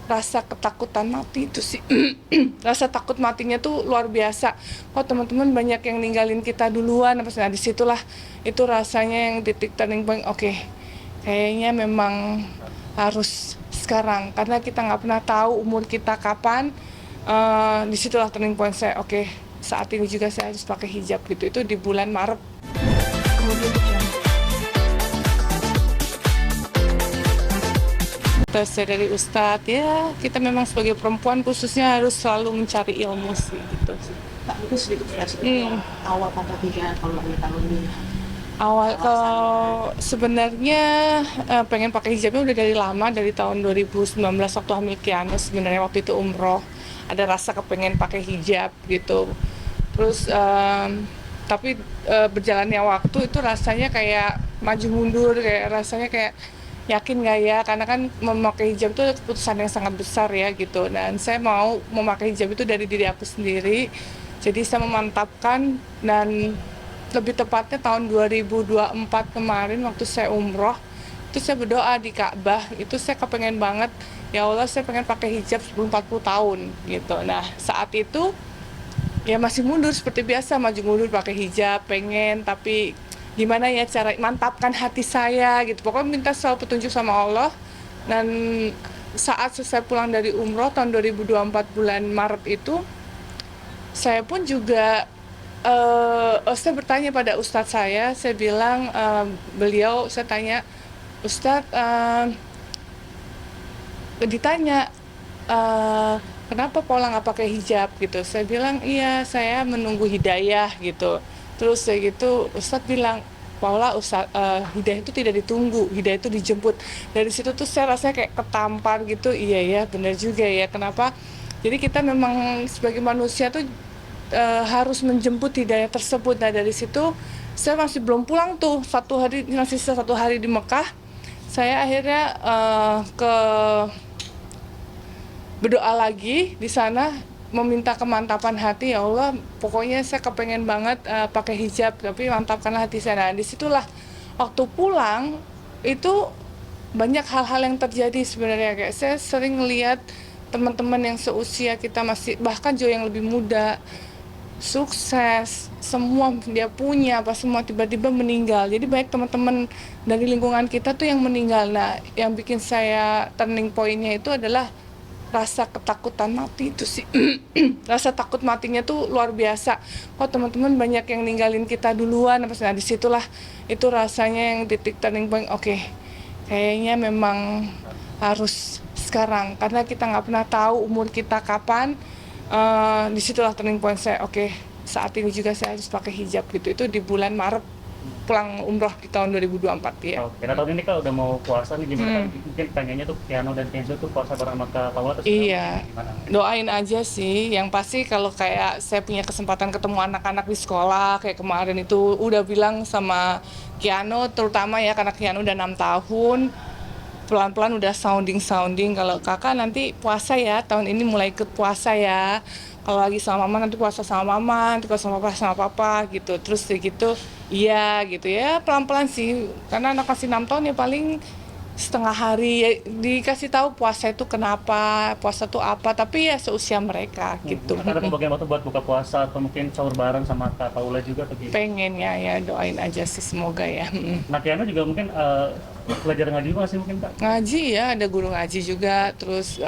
rasa ketakutan mati itu sih. Rasa takut matinya tuh luar biasa. Kok teman-teman banyak yang ninggalin kita duluan, apa sih? Nah, disitulah itu rasanya yang titik turning point. Oke, kayaknya memang harus sekarang karena kita nggak pernah tahu umur kita kapan. Disitulah turning point saya. Oke, saat ini juga saya harus pakai hijab gitu. Itu di bulan Maret. Terus dari Ustadz, ya kita memang sebagai perempuan khususnya harus selalu mencari ilmu sih gitu. Kak, itu sedikit flashback awal kata pikiran kalau boleh tahu ini. Awal kalau sebenarnya pengen pakai hijabnya udah dari lama, dari tahun 2019 waktu hamil Kiano. Sebenarnya waktu itu umroh ada rasa kepengen pakai hijab gitu. Terus tapi berjalannya waktu itu rasanya kayak maju mundur, kayak rasanya kayak yakin nggak ya, karena kan memakai hijab itu keputusan yang sangat besar ya gitu. Dan saya mau memakai hijab itu dari diri aku sendiri, jadi saya memantapkan. Dan lebih tepatnya tahun 2024 kemarin waktu saya umroh, itu saya berdoa di Ka'bah, itu saya kepengen banget, ya Allah saya pengen pakai hijab sebelum 40 tahun gitu. Nah saat itu ya masih mundur seperti biasa, maju mundur pakai hijab, pengen, tapi gimana ya cara mantapkan hati saya gitu. Pokoknya minta selalu petunjuk sama Allah. Dan saat selesai pulang dari umroh tahun 2024 bulan Maret itu, saya pun juga saya bertanya pada ustadz saya bilang, saya tanya, Ustadz, ditanya, kenapa Paula nggak pakai hijab gitu. Saya bilang, iya saya menunggu hidayah gitu. Terus kayak gitu Ustadz bilang, Paula, hidayah itu tidak ditunggu, hidayah itu dijemput. Dari situ tuh saya rasanya kayak ketampar gitu. Iya ya, benar juga ya. Kenapa? Jadi kita memang sebagai manusia tuh harus menjemput hidayah tersebut. Nah dari situ saya masih belum pulang tuh, masih satu hari di Mekah. Saya akhirnya berdoa lagi di sana, meminta kemantapan hati. Ya Allah, pokoknya saya kepengen banget pakai hijab, tapi mantapkanlah hati saya. Nah disitulah waktu pulang itu banyak hal-hal yang terjadi sebenarnya. Kayak saya sering lihat teman-teman yang seusia kita, masih bahkan jauh yang lebih muda, sukses, semua dia punya, apa semua tiba-tiba meninggal. Jadi banyak teman-teman dari lingkungan kita tuh yang meninggal. Nah yang bikin saya turning point-nya itu adalah rasa ketakutan mati itu sih. Rasa takut matinya tuh luar biasa. Kok teman-teman banyak yang ninggalin kita duluan, apa sih? Nah disitulah itu rasanya yang titik turning point. Oke, kayaknya memang harus sekarang karena kita nggak pernah tahu umur kita kapan. Disitulah turning point saya. Oke, saat ini juga saya harus pakai hijab gitu. Itu di bulan Maret pulang umroh di tahun 2024 ya. Oke, nah tahun ini Kak udah mau puasa nih, gimana? Mungkin tanyanya tuh Kiano dan Kenzo tuh puasa bareng sama Kak Paula atau Iya, gimana? doain aja sih. Yang pasti kalau kayak saya punya kesempatan ketemu anak-anak di sekolah, kayak kemarin itu udah bilang sama Kiano, terutama ya karena Kiano udah 6 tahun, pelan-pelan udah sounding kalau kakak nanti puasa ya, tahun ini mulai ikut puasa ya. Kalau lagi sama mama nanti puasa sama mama, nanti puasa sama papa gitu. Terus kayak gitu, iya gitu ya, pelan-pelan sih. Karena anak masih 6 tahun ya paling setengah hari ya, dikasih tahu puasa itu kenapa, puasa itu apa, tapi ya seusia mereka gitu. Ada pembagian waktu buat buka puasa atau mungkin sahur bareng sama Kak Paula juga atau gimana? Pengen ya, doain aja sih semoga ya. Nah Kiano juga mungkin belajar ngaji juga nggak sih mungkin Kak? Ngaji ya, ada guru ngaji juga. Terus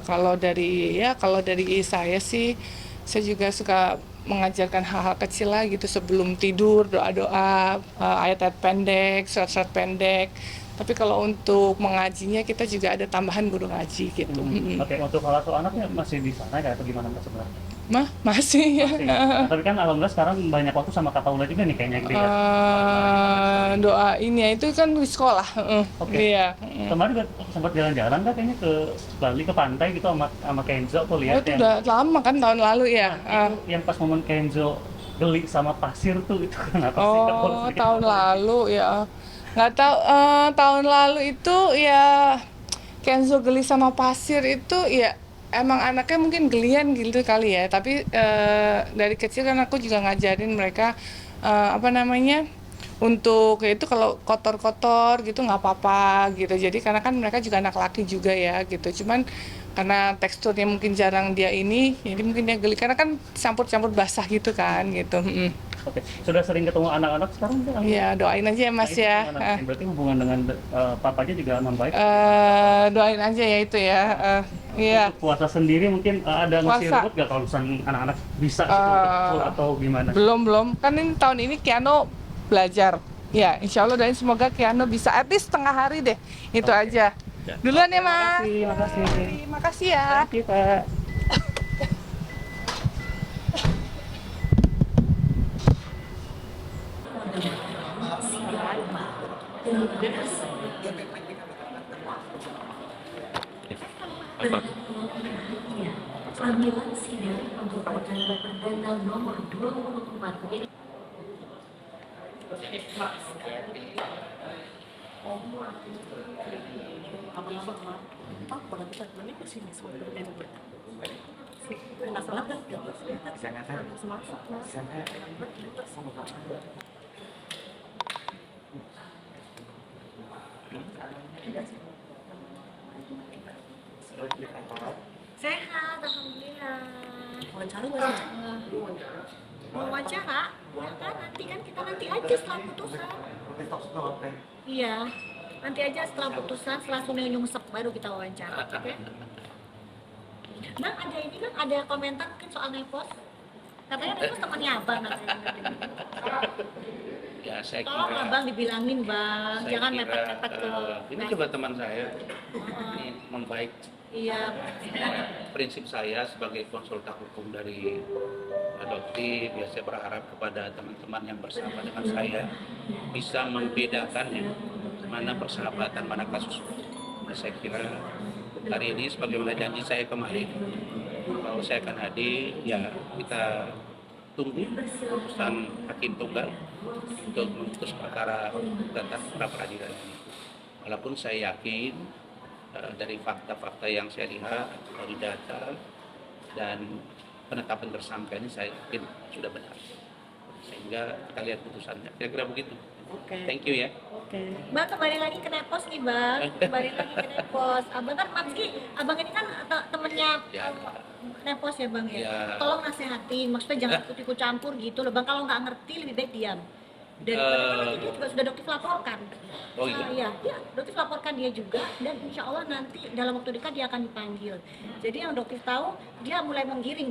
kalau dari saya sih, saya juga suka mengajarkan hal-hal kecil lah gitu sebelum tidur, doa-doa, ayat-ayat pendek, surat-surat pendek. Tapi kalau untuk mengajinya kita juga ada tambahan guru ngaji gitu. Oke, untuk salah satu anaknya masih di sana ya atau gimana Kak sebenarnya? Masih ya. Masih. Tapi kan alhamdulillah sekarang banyak waktu sama Kak Paula juga nih kayaknya gitu ya. Doain ya itu kan di sekolah. Oke. Iya. Kemarin juga sempat jalan-jalan Kak kayaknya ke Bali, ke pantai gitu sama Kenzo aku Oh lihat itu yang udah lama kan, tahun lalu ya. itu yang pas momen Kenzo geli sama pasir tuh itu kenapa sih Kak Paula? Oh tahun lalu ya. Nggak tahu, tahun lalu itu ya Kenzo geli sama pasir itu ya emang anaknya mungkin gelian gitu kali ya. Tapi dari kecil kan aku juga ngajarin mereka apa namanya, Untuk ya itu kalau kotor-kotor gitu nggak apa-apa gitu. Jadi karena kan mereka juga anak laki juga ya gitu. Cuman karena teksturnya mungkin jarang dia ini, jadi mungkin dia geli karena kan campur-campur basah gitu kan gitu. Oke, sudah sering ketemu anak-anak sekarang nggak? Iya, doain aja ya Nah, Mas itu ya. gimana? Berarti hubungan dengan papanya juga membaik. Doain aja ya itu ya. Iya. Untuk puasa sendiri mungkin ada ngasih Puasa. reward nggak kalau misalnya anak-anak bisa gitu untuk full atau gimana? Belum. Kan ini tahun ini Kiano belajar. Ya, insya Allah doain semoga Kiano bisa at least setengah hari deh. Itu Oke. aja. Duluan ya Mas. Terima kasih. Terima kasih ya. Thank you, Pak. Panggilan sidang merupakan tanda nomor 24 ini. Sehat, alhamdulillah. Wawancara nggak sih? Mau wawancara? Ya kan, nanti aja setelah putusan. Iya, nanti aja setelah putusan, setelah Sunil nyungsep baru kita wawancara. Oke? Bang, ada komentar mungkin soal Nepos. Katanya Nepos temannya abang katanya. Ya, saya Tolong kira, abang dibilangin bang, saya jangan kira, mepet-mepet ke. ini juga teman saya, ini membaik. Iya. Prinsip saya sebagai konsultan hukum dari adoptif, ya saya berharap kepada teman-teman yang bersama dengan saya bisa membedakan ya, mana persahabatan, mana kasus. Saya kira hari ini sebagaimana janji saya kemarin bahwa saya akan hadir, ya kita tunggu putusan hakim tunggal untuk memutus perkara gugatan pra peradilan ini. Walaupun saya yakin dari fakta-fakta yang saya lihat dari data dan penetapan tersangka ini saya yakin sudah benar. Sehingga kita lihat putusannya. Kira-kira begitu. Oke. Thank you ya. Oke. Bang, kembali lagi ke Nepos nih bang. Kembali lagi ke Nepos. Abang kan Mamski, abang ini kan temennya Ya. Nepos ya bang ya. Ya. Tolong nasehatin, maksudnya jangan ikut campur gitu loh bang. Kalau nggak ngerti lebih baik diam. Daripada kan nanti dia juga sudah Doktif laporkan. Oh iya? Iya, Doktif laporkan dia juga dan insya Allah nanti dalam waktu dekat dia akan dipanggil. Jadi yang Doktif tahu dia mulai menggiring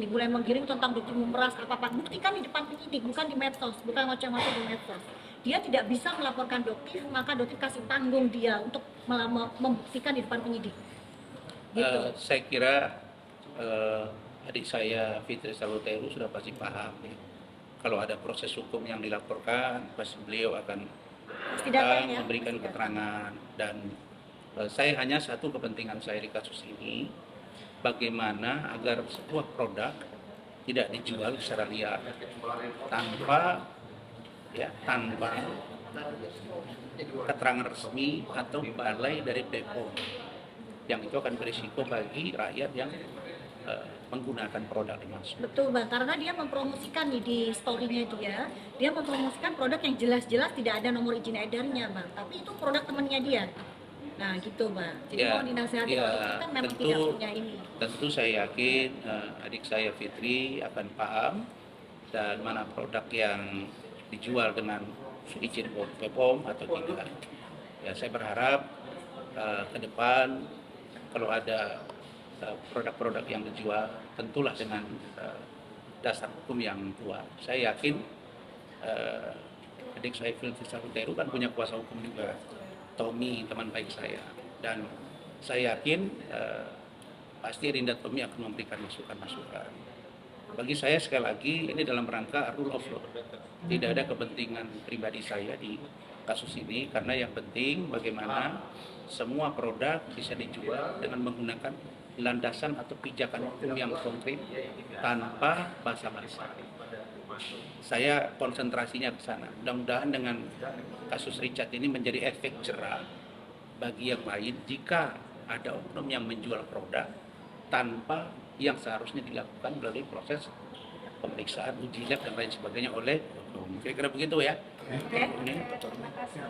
tentang Doktif memeras apa-apa. Buktikan di depan penyidik, bukan di medsos, bukan macam-macam di medsos. Dia tidak bisa melaporkan Doktif, maka Doktif kasih panggung dia untuk membuktikan di depan penyidik. Gitu. Saya kira adik saya Fitri Salutero sudah pasti paham ya. Kalau ada proses hukum yang dilaporkan, pasti beliau akan Pasti datang ya. memberikan keterangan. Dan saya hanya satu kepentingan saya di kasus ini, bagaimana agar sebuah produk tidak dijual secara liar tanpa keterangan resmi atau balai dari BPOM, yang itu akan berisiko bagi rakyat yang menggunakan produk dimaksud. Betul bang, karena dia mempromosikan nih di story-nya dia mempromosikan produk yang jelas-jelas tidak ada nomor izin edarnya bang, tapi itu produk temannya dia. Nah gitu bang, jadi Ya, mau dinasihati ya, kalau kita memang tentu- tidak punya ini. Tentu saya yakin adik saya Fitri akan paham dan mana produk yang dijual dengan izin BPOM atau tidak. Ya, saya berharap ke depan kalau ada produk-produk yang dijual tentulah dengan dasar hukum yang kuat. Saya yakin adik saya Fitri Salutero kan punya kuasa hukum juga, Tommy, teman baik saya, dan saya yakin pasti Rinda Tommy akan memberikan masukan-masukan. Bagi saya sekali lagi ini dalam rangka rule of law, tidak ada kepentingan pribadi saya di kasus ini, karena yang penting bagaimana semua produk bisa dijual dengan menggunakan landasan atau pijakan hukum yang konkret tanpa basa-basi. Saya konsentrasinya ke sana. Mudah-mudahan dengan kasus Richard ini menjadi efek jerah bagi yang lain jika ada oknum yang menjual produk tanpa yang seharusnya dilakukan melalui proses pemeriksaan uji lab dan lain sebagainya oleh oknum. Kira-kira begitu ya. Oke. Ini. Terima kasih.